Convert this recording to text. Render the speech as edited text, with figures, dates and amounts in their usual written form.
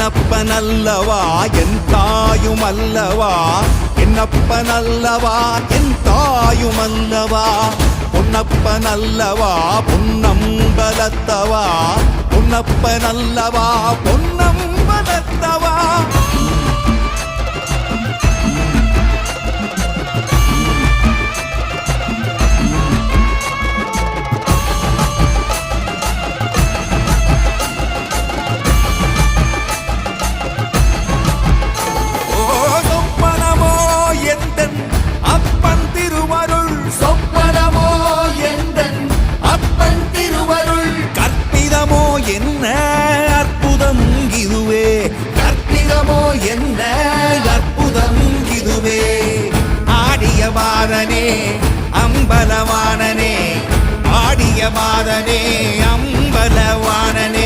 என்னப்பனல்லவா என் தாயுமல்லவா, என்னப்பனல்லவா என் தாயுமல்லவா, பொன்னப்பனல்லவா பொன்னம்பலத்தவா, பொன்னப்பனல்லவா பொன்னம்பலத்தவா. என்ன அற்புதம் இதுவே, கற்பிதமோ என்ன அற்புதம் இதுவே. ஆடிய பாதனே அம்பலவாணனே, ஆடிய பாதனே அம்பலவாணனே.